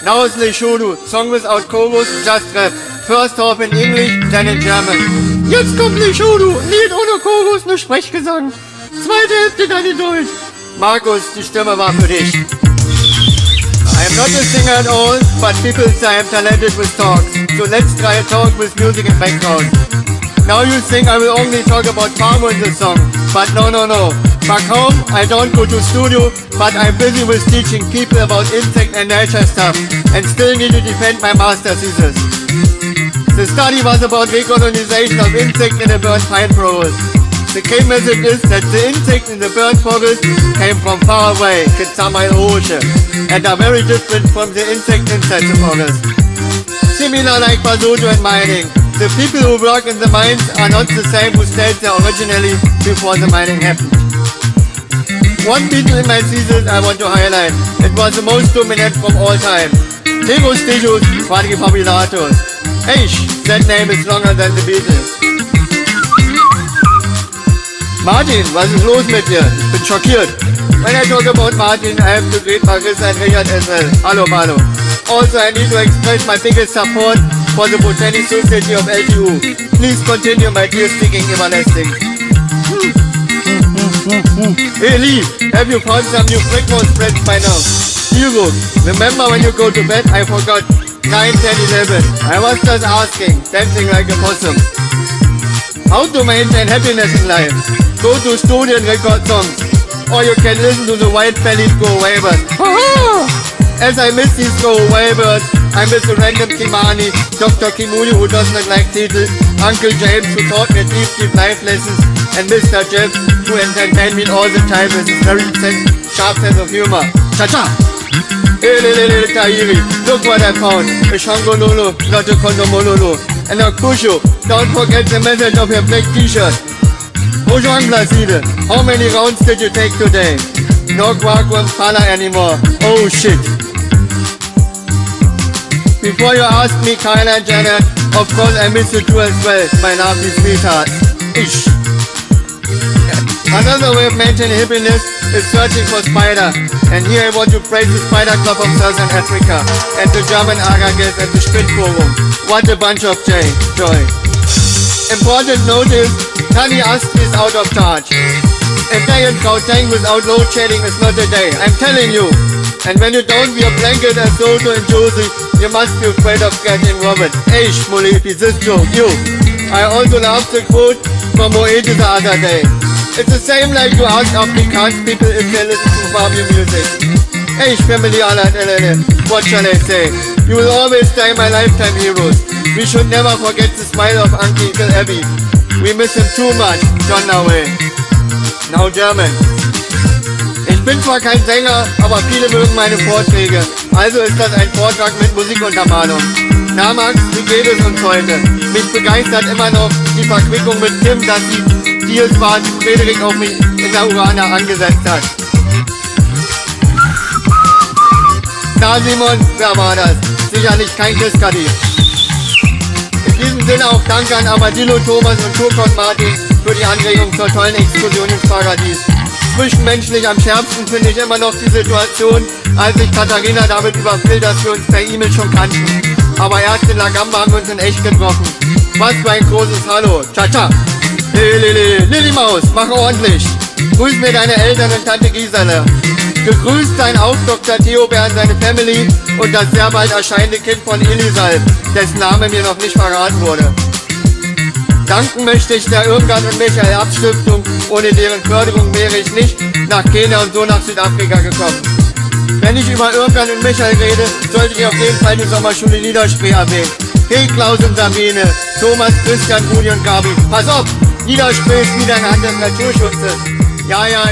Now it's Leshodu, song without chorus, just rap. First half in English, then in German. Jetzt kommt Lesholu, Lied ohne Chorus, nur Sprechgesang. Zweite Hälfte dann in Deutsch. Markus, die Stimme war für dich. I am not a singer at all, but people say I'm talented with talks. So let's try a talk with music in background. Now you think I will only talk about farmer in the song, but no. Back home, I don't go to studio, but I'm busy with teaching people about insect and nature stuff, and still need to defend my master's thesis. The study was about recolonization of insects in the burnt pine forest. The key message is that the insects in the burnt forest came from far away, and are very different from the insects inside the forest. Similar like Basoto and mining, the people who work in the mines are not the same who stayed there originally before the mining happened. One beetle in my thesis I want to highlight. It was the most dominant from all time. Tegus quadripapillus. Eish, that name is longer than the beetle. Martin, was ist los mit dir? Ich bin schockiert. When I talk about Martin, I have to greet Marissa and Richard as well. Hallo, Malo. Also, I need to express my biggest support for the Botanic Society of LTU. Please continue my tear-sticking everlasting. Hey Lee, have you found some new breakfast spreads by now? Hugo, remember when you go to bed? I forgot. 9, 10, 11. I was just asking, dancing like a possum. How to maintain happiness in life? Go to studio and record songs. Or you can listen to the white-bellied go-away birds. As I miss these go-away birds, I miss the random Kimani, Dr. Kimuni who doesn't like titles, Uncle James who taught me deep life lessons, and Mr. Jeff who entertained me all the time with his very sharp sense of humor. Cha-cha! Hey, Tahiri, look what I found. A Shangololo, not a Kondomololo. And a Kusho, don't forget the message of your black t-shirt. Bonjour, Placide. How many rounds did you take today? No quark won't follow anymore. Oh shit. Before you ask me, Kyla and Janet, of course I miss you too as well, my lovely sweetheart. Ish. Another way of maintaining happiness is searching for spider. And here I want to praise the Spider Club of Southern Africa and the German Agages and the Spit Forum. What a bunch of joy. Important notice, Tani Ast is out of charge. A day in Gauteng without load shedding is not a day, I'm telling you. And when you don't wear blanket as Soto and Josie, you must be afraid of getting robbed. Hey, Shmulipi, this joke, you. I also love the quote from Moeti the other day. It's the same like you ask Afrikaans people if they listen to Barbie music. Hey, family alert, what shall I say? You will always stay my lifetime heroes. We should never forget the smile of Uncle Abby. We miss him too much, John Away. Now German. Ich bin zwar kein Sänger, aber viele mögen meine Vorträge. Also ist das ein Vortrag mit Musikuntermalung. Na Max, wie geht es uns heute? Mich begeistert immer noch die Verquickung mit Tim, dass die Deals waren, die Frederik auf mich in der Urana angesetzt hat. Na Simon, wer war das? Sicherlich kein Kiskadi. In diesem Sinne auch Dank an Amadillo, Thomas und Turkot Martin für die Anregung zur tollen Exkursion ins Paradies. Zwischenmenschlich am schärfsten finde ich immer noch die Situation, als ich Katharina damit überfiel, dass wir uns per E-Mail schon kannten. Aber erst in La Gamba haben wir uns in echt getroffen. Was für ein großes Hallo. Cha-cha. Lillimaus, mach ordentlich. Grüß mir deine Eltern und Tante Gisela. Gegrüßt sein auch Dr. Theobert und seine Family und das sehr bald erscheinende Kind von Elisal, dessen Name mir noch nicht verraten wurde. Danken möchte ich der Irmgard und Michael Erbstiftung, ohne deren Förderung wäre ich nicht nach Kenia und so nach Südafrika gekommen. Wenn ich über Irmgard und Michael rede, sollte ich auf jeden Fall die Sommerschule Niederspree erwähnen. Hey Klaus und Sabine, Thomas, Christian, Rudi und Gabi, pass auf, Niederspree ist wieder ein Hand des Naturschutzes. Ja, ja,